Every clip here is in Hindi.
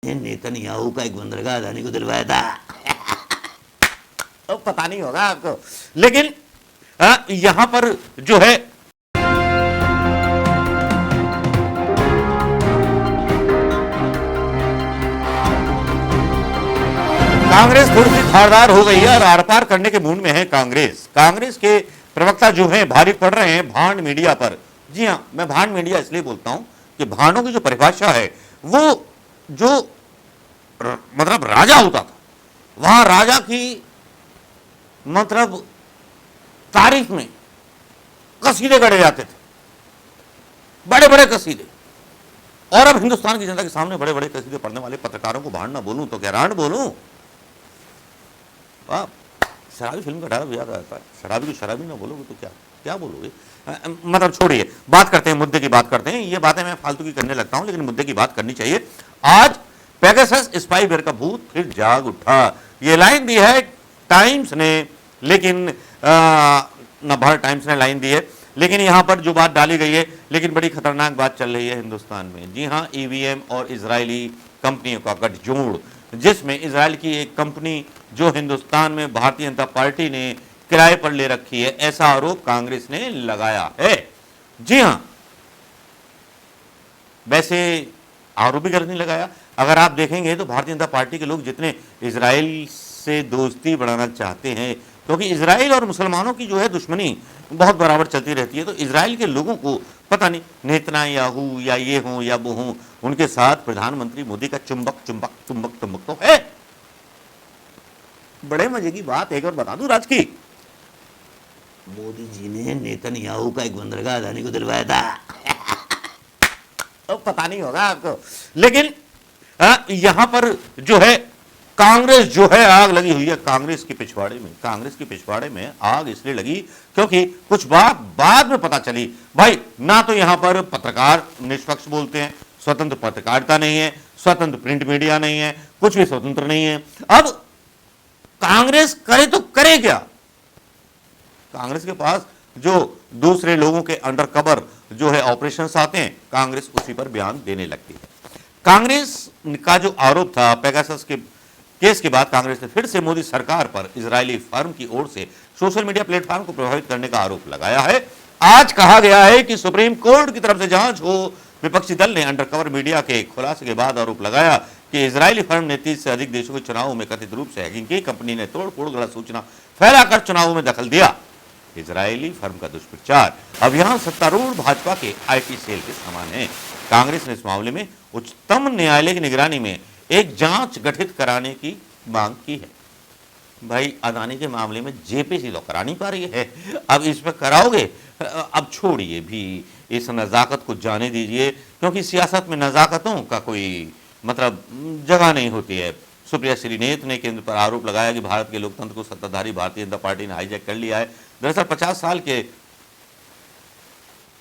नेतन्याहू का एक बंदरगाह अदानी को दिलवाया था। अब पता नहीं होगा आपको, लेकिन यहां पर जो है कांग्रेस थोड़ी सी धारदार हो गई है और आर पार करने के मूड में है कांग्रेस के प्रवक्ता जो हैं भारी पड़ रहे हैं भांड मीडिया पर। जी हां, मैं भांड मीडिया इसलिए बोलता हूं कि भांडों की जो परिभाषा है वो जो मतलब राजा होता था, वहां राजा की मतलब तारीफ में कसीदे गढ़े जाते थे, बड़े बड़े कसीदे। और अब हिंदुस्तान की जनता के सामने बड़े बड़े कसीदे पढ़ने वाले पत्रकारों को भांड ना बोलूं तो क्या रांड बोलूं? शराबी फिल्म का डायलॉग याद आता है, शराबी को शराबी ना बोलोगे तो क्या क्या बोलोगे? मतलब छोड़िए, बात करते हैं, मुद्दे की बात करते हैं। ये बातें मैं फालतू की करने लगता हूं, लेकिन मुद्दे की बात करनी चाहिए। आज पेगासस स्पाईवेयर का भूत फिर जाग उठा, ये लाइन दी है टाइम्स ने, लेकिन न भारत टाइम्स ने लाइन दी है, लेकिन यहां पर जो बात डाली गई है, लेकिन बड़ी खतरनाक बात चल रही है हिंदुस्तान में। जी हां, ईवीएम और इजरायली कंपनियों का गठजोड़, जिसमें इजराइल की एक कंपनी जो हिंदुस्तान में भारतीय जनता पार्टी ने किराए पर ले रखी है, ऐसा आरोप कांग्रेस ने लगाया है। जी हां, वैसे आरोप भी गलत नहीं लगाया। अगर आप देखेंगे तो भारतीय जनता पार्टी के लोग जितने इजराइल से दोस्ती बढ़ाना चाहते हैं, क्योंकि इजराइल और मुसलमानों की जो है दुश्मनी बहुत बराबर चलती रहती है, तो इजराइल के लोगों को पता नहीं नेतन्याहू या ये हों या वो हों, उनके साथ प्रधानमंत्री मोदी का चुंबक चुंबक चुंबक चुंबक तो है। बड़े मजे की बात एक और बता दूं राज की, मोदी जी ने नेतन्याहू का एक बंदरगाह अदानी को दिलवाया था। अब पता नहीं होगा आपको, लेकिन यहां पर जो है कांग्रेस जो है आग लगी हुई है कांग्रेस के पिछवाड़े में आग इसलिए लगी क्योंकि कुछ बात बाद में पता चली। भाई, ना तो यहां पर पत्रकार निष्पक्ष बोलते हैं, स्वतंत्र पत्रकारिता नहीं है, स्वतंत्र प्रिंट मीडिया नहीं है, कुछ भी स्वतंत्र नहीं है। अब कांग्रेस करे तो करे क्या? कांग्रेस के पास जो दूसरे लोगों के अंडर कवर जो है ऑपरेशंस आते हैं, कांग्रेस उसी पर बयान देने लगती है। कांग्रेस का जो आरोप था पेगासस के केस के बाद, कांग्रेस ने फिर से मोदी सरकार पर इजरायली फर्म की ओर से सोशल मीडिया प्लेटफॉर्म को प्रभावित करने का आरोप लगाया है। आज कहा गया है कि सुप्रीम कोर्ट की तरफ से जांच हो। विपक्षी दल ने अंडरकवर मीडिया के खुलासे के बाद आरोप लगाया कि इजरायली फर्म ने 30 से अधिक देशों के चुनावों में कथित रूप से हैकिंग की। कंपनी ने तोड़फोड़ गलत सूचना फैलाकर चुनावों में दखल दिया। इजरायली फर्म का दुष्प्रचार अभियान सत्तारूढ़ भाजपा के आईटी सेल के समान है। कांग्रेस ने इस मामले में उच्चतम न्यायालय की निगरानी में एक जांच गठित कराने की मांग की है। भाई, अदानी के मामले में जेपीसी तो करा नहीं पा रही है, अब इस पर कराओगे? अब छोड़िए भी, इस नज़ाकत को जाने दीजिए, क्योंकि सियासत में नज़ाकतों का कोई मतलब जगह नहीं होती है। सुप्रिया श्रीनेत ने केंद्र पर आरोप लगाया कि भारत के लोकतंत्र को सत्ताधारी भारतीय जनता पार्टी ने हाईजैक कर लिया है। दरअसल 50 साल के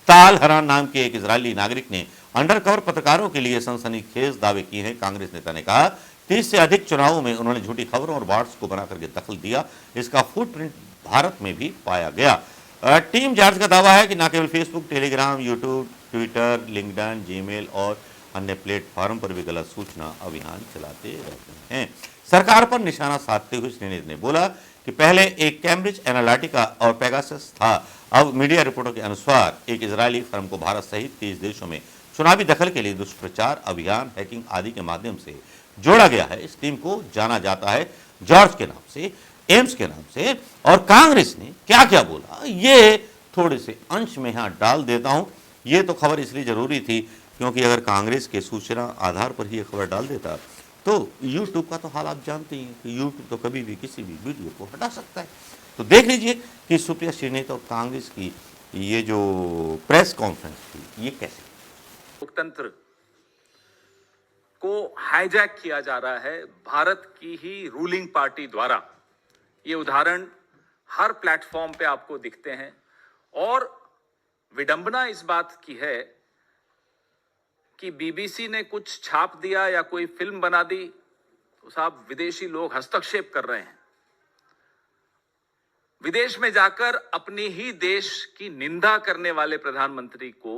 ताल हरान नाम के एक इजरायली नागरिक ने अंडरकवर पत्रकारों के लिए सनसनीखेज दावे किए हैं। कांग्रेस नेता ने कहा 30 से अधिक चुनावों में उन्होंने झूठी खबरों और वार्ड्स को बना करके दखल दिया। इसका फुटप्रिंट भारत में भी पाया गया। टीम जांच का दावा है कि न केवल Facebook, Telegram, YouTube, Twitter, LinkedIn, Gmail और अन्य प्लेटफॉर्म पर भी गलत सूचना अभियान चलाते रहते हैं। सरकार पर निशाना साधते हुए श्रीनेत ने बोला कि पहले एक कैम्ब्रिज एनालिटिका और पेगासस था, अब मीडिया रिपोर्टों के अनुसार एक इजरायली फर्म को भारत सहित 30 देशों में चुनावी दखल के लिए दुष्प्रचार अभियान, हैकिंग आदि के माध्यम से जोड़ा गया है। इस टीम को जाना जाता है जॉर्ज के नाम से, एम्स के नाम से। और कांग्रेस ने क्या क्या बोला, ये थोड़े से अंश में यहां डाल देता हूं। ये तो खबर इसलिए जरूरी थी क्योंकि अगर कांग्रेस के सूचना आधार पर ही ये खबर डाल देता तो यूट्यूब का तो हाल आप जानते ही हैं कि यूट्यूब तो कभी भी किसी भी वीडियो को हटा सकता है। तो देख लीजिए कि सुप्रिया श्रीनेत और कांग्रेस की ये जो प्रेस कॉन्फ्रेंस थी, ये कैसे लोकतंत्र को हाईजैक किया जा रहा है भारत की ही रूलिंग पार्टी द्वारा। ये उदाहरण हर प्लेटफॉर्म पे आपको दिखते हैं। और विडंबना इस बात की है कि बीबीसी ने कुछ छाप दिया या कोई फिल्म बना दी तो साहब विदेशी लोग हस्तक्षेप कर रहे हैं। विदेश में जाकर अपनी ही देश की निंदा करने वाले प्रधानमंत्री को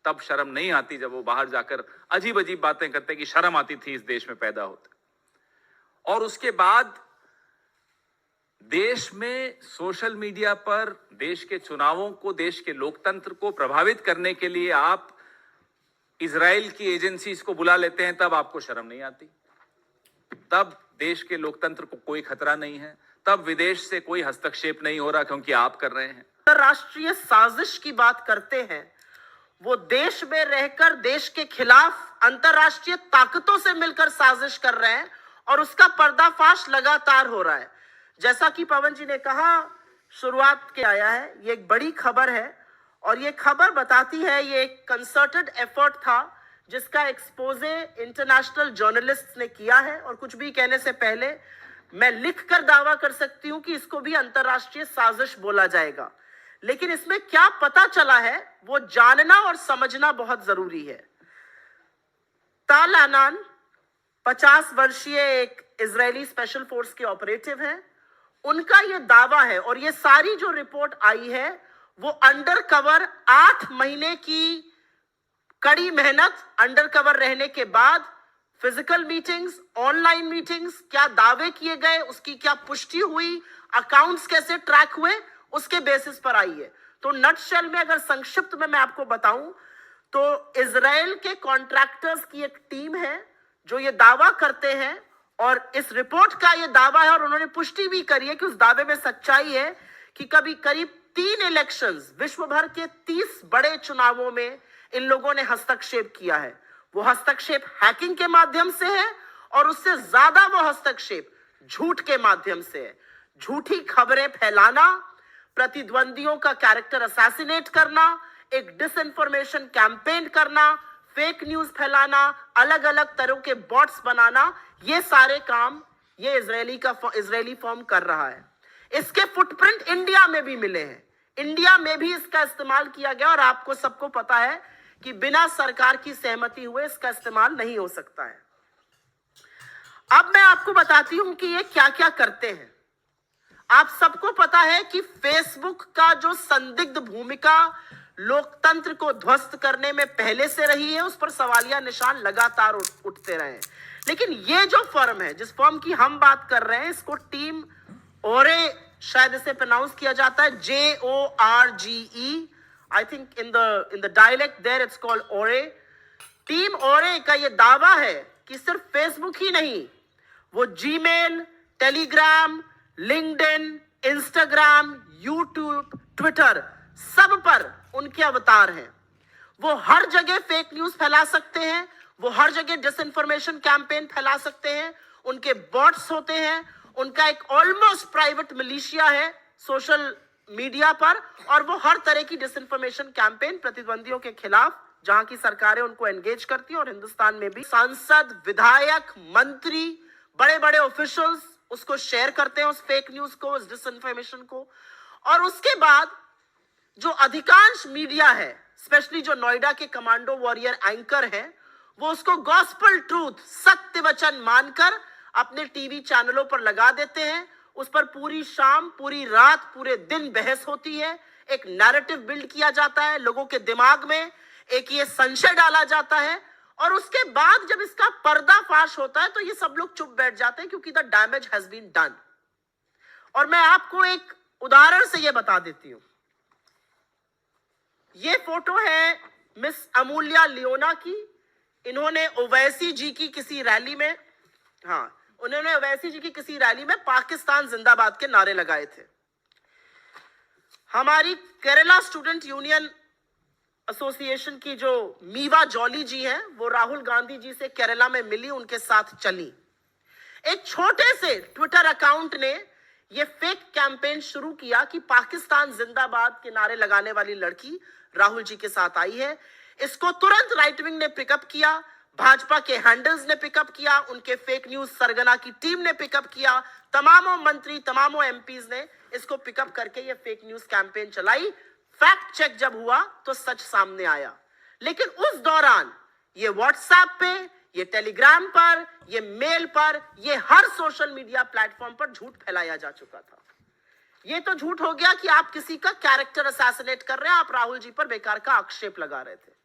तब शर्म नहीं आती जब वो बाहर जाकर अजीब अजीब बातें करते कि शर्म आती थी इस देश में पैदा होते। और उसके बाद देश में सोशल मीडिया पर देश के चुनावों को, देश के लोकतंत्र को प्रभावित करने के लिए आप इजराइल की एजेंसीज को बुला लेते हैं, तब आपको शर्म नहीं आती। तब देश के लोकतंत्र को कोई खतरा नहीं है, तब विदेश से कोई हस्तक्षेप नहीं हो रहा क्योंकि आप कर रहे हैं। अंतरराष्ट्रीय साजिश की बात करते हैं, वो देश में रहकर देश के खिलाफ अंतरराष्ट्रीय ताकतों से मिलकर साजिश कर रहे हैं और उसका पर्दाफाश लगातार हो रहा है। जैसा कि पवन जी ने कहा, शुरुआत के आया है, ये एक बड़ी खबर है और ये खबर बताती है ये एक कंसर्टेड एफर्ट था जिसका एक्सपोजे इंटरनेशनल जर्नलिस्ट्स ने किया है। और कुछ भी कहने से पहले मैं लिखकर दावा कर सकती हूं कि इसको भी अंतरराष्ट्रीय साजिश बोला जाएगा, लेकिन इसमें क्या पता चला है वो जानना और समझना बहुत जरूरी है। ताल अनान 50 वर्षीय एक इजरायली स्पेशल फोर्स के ऑपरेटिव हैं। उनका ये दावा है और ये सारी जो रिपोर्ट आई है वो अंडर कवर 8 महीने की कड़ी मेहनत, अंडर कवर रहने के बाद फिजिकल मीटिंग्स, ऑनलाइन मीटिंग्स, क्या दावे किए गए, उसकी क्या पुष्टि हुई, अकाउंट्स कैसे ट्रैक हुए, उसके बेसिस पर आई है। तो नटशेल में अगर संक्षिप्त में मैं आपको बताऊं तो इजराइल के कॉन्ट्रैक्टर्स की एक टीम है जो ये दावा करते हैं और इस रिपोर्ट का ये दावा है और उन्होंने पुष्टि भी करी है कि उस दावे में सच्चाई है कि कभी करीब 3 इलेक्शंस, विश्व भर के 30 बड़े चुनावों में इन लोगों ने हस्तक्षेप किया है। वो हस्तक्षेप हैकिंग के माध्यम से है और उससे ज्यादा वो हस्तक्षेप झूठ के माध्यम से है। झूठी खबरें फैलाना, प्रतिद्वंदियों का कैरेक्टर असैसिनेट करना, एक डिसइंफॉर्मेशन कैंपेन करना, फेक न्यूज फैलाना, अलग अलग तरह के बॉट्स बनाना, ये सारे काम ये इजरायली फर्म कर रहा है। इसके फुटप्रिंट इंडिया में भी मिले हैं, इंडिया में भी इसका इस्तेमाल किया गया और आपको सबको पता है कि बिना सरकार की सहमति हुए इसका इस्तेमाल नहीं हो सकता है। अब मैं आपको बताती हूं कि ये क्या क्या करते हैं। आप सबको पता है कि फेसबुक का जो संदिग्ध भूमिका लोकतंत्र को ध्वस्त करने में पहले से रही है, उस पर सवालिया निशान लगातार उठते रहे हैं। लेकिन ये जो फर्म है, जिस फर्म की हम बात कर रहे हैं, इसको टीम ओरे, शायद इसे प्रोनाउंस किया जाता है JORGE, I think in the dialect there it's called ओरे। टीम ओरे का ये दावा है कि सिर्फ फेसबुक ही नहीं, वो Gmail, Telegram, LinkedIn, Instagram, YouTube, Twitter, सब पर उनके अवतार हैं। वो हर जगह फेक न्यूज फैला सकते हैं, वो हर जगह डिसइंफॉर्मेशन कैंपेन फैला सकते हैं, उनके बॉट्स होते हैं, उनका एक ऑलमोस्ट प्राइवेट मिलिशिया है सोशल मीडिया पर और वो हर तरह की डिसइंफॉर्मेशन कैंपेन प्रतिद्वंदियों के खिलाफ, जहां की सरकारें उनको एंगेज करती हैं और हिंदुस्तान में भी सांसद, विधायक, मंत्री, बड़े बड़े ऑफिशियल्स उसको शेयर करते हैं, उस फेक न्यूज को, उस डिसइंफॉर्मेशन को। और उसके बाद जो अधिकांश मीडिया है, स्पेशली जो नोएडा के कमांडो वॉरियर एंकर हैं, वो उसको गॉस्पल ट्रूथ, सत्य वचन मानकर अपने टीवी चैनलों पर लगा देते हैं। उस पर पूरी शाम, पूरी रात, पूरे दिन बहस होती है, एक नैरेटिव बिल्ड किया जाता है, लोगों के दिमाग में एक ये संशय डाला जाता है और उसके बाद जब इसका पर्दाफाश होता है तो ये सब लोग चुप बैठ जाते हैं क्योंकि the damage has been done. और मैं आपको एक उदाहरण से ये बता देती हूं। ये फोटो है मिस अमूल्या लियोना की। इन्होंने ओवैसी जी की किसी रैली में, उन्होंने ओवैसी जी की किसी रैली में पाकिस्तान जिंदाबाद के नारे लगाए थे। हमारी केरला स्टूडेंट यूनियन एसोसिएशन की जो मीवा जॉली जी हैं, वो राहुल गांधी जी से केरला में मिली, उनके साथ चली। एक छोटे से ट्विटर अकाउंट ने ये फेक कैंपेन शुरू किया कि पाकिस्तान जिंदाबाद के नारे लगाने वाली लड़की राहुल जी के साथ आई है। इसको तुरंत राइट विंग ने पिकअप किया, भाजपा के हैंडल्स ने पिकअप किया, उनके फेक न्यूज सरगना की टीम ने पिकअप किया, तमामों मंत्री, तमामों एमपीज ने इसको पिकअप करके ये फेक न्यूज कैंपेन चलाई। फैक्ट चेक जब हुआ तो सच सामने आया। लेकिन उस दौरान ये व्हाट्सएप पे, ये टेलीग्राम पर, ये मेल पर, ये हर सोशल मीडिया प्लेटफॉर्म पर झूठ फैलाया जा चुका था। ये तो झूठ हो गया कि आप किसी का कैरेक्टर असैसिनेट कर रहे हैं, आप राहुल जी पर बेकार का आक्षेप लगा रहे थे।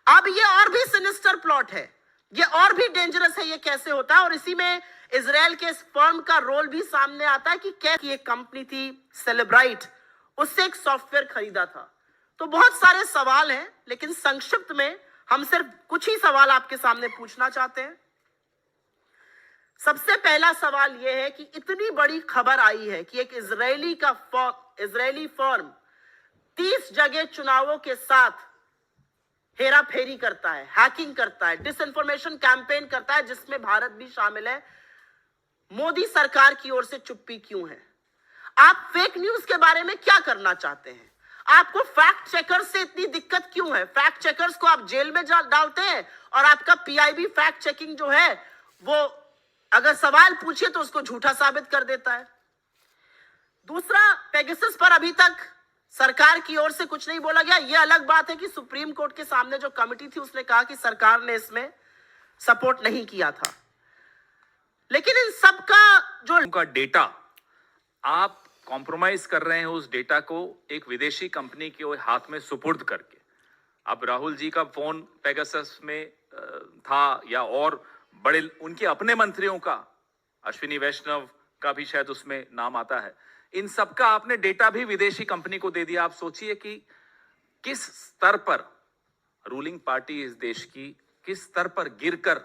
अब ये और भी सिनिस्टर प्लॉट है, ये और भी डेंजरस है। ये कैसे होता है? और इसी में इजराइल के इस फर्म का रोल भी सामने आता है कि कैसे ये कंपनी थी सेलेब्राइट, उससे एक सॉफ्टवेयर खरीदा था। तो बहुत सारे सवाल हैं, लेकिन संक्षिप्त में हम सिर्फ कुछ ही सवाल आपके सामने पूछना चाहते हैं। सबसे पहला सवाल यह है कि इतनी बड़ी खबर आई है कि एक इजरायली फर्म 30 जगह चुनावों के साथ हेरा फेरी करता है, हैकिंग करता है, डिसइंफॉर्मेशन कैंपेन करता है, जिसमें भारत भी शामिल है। मोदी सरकार की ओर से चुप्पी क्यों है? आप फेक न्यूज के बारे में क्या करना चाहते हैं? आपको फैक्ट चेकर्स से इतनी दिक्कत क्यों है? फैक्ट चेकर्स को आप जेल में डालते हैं और आपका पीआईबी फैक्ट चेकिंग जो है वो अगर सवाल पूछे तो उसको झूठा साबित कर देता है। दूसरा, पेगासस पर अभी तक सरकार की ओर से कुछ नहीं बोला गया। यह अलग बात है कि सुप्रीम कोर्ट के सामने जो कमिटी थी उसने कहा कि सरकार ने इसमें सपोर्ट नहीं किया था, लेकिन इन सब का जो उनका डेटा आप कॉम्प्रोमाइज कर रहे हैं, उस डेटा को एक विदेशी कंपनी के हाथ में सुपुर्द करके। अब राहुल जी का फोन पेगासस में था या और बड़े उनके अपने मंत्रियों का, अश्विनी वैष्णव का भी शायद उसमें नाम आता है, इन सब का आपने डेटा भी विदेशी कंपनी को दे दिया। आप सोचिए कि किस स्तर पर रूलिंग पार्टी इस देश की किस स्तर पर गिरकर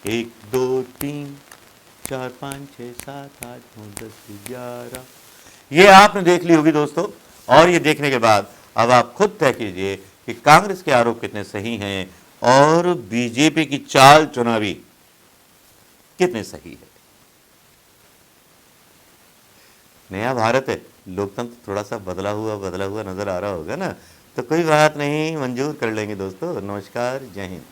1 2 3 4 5 6 7 8 9 10 11 ये आपने देख ली होगी दोस्तों। और ये देखने के बाद अब आप खुद तय कीजिए कि कांग्रेस के आरोप कितने सही हैं और बीजेपी की चाल चुनावी कितने सही है। नया भारत है, लोकतंत्र थोड़ा सा बदला हुआ नजर आ रहा होगा ना, तो कोई बात नहीं, मंजूर कर लेंगे दोस्तों। नमस्कार, जय हिंद।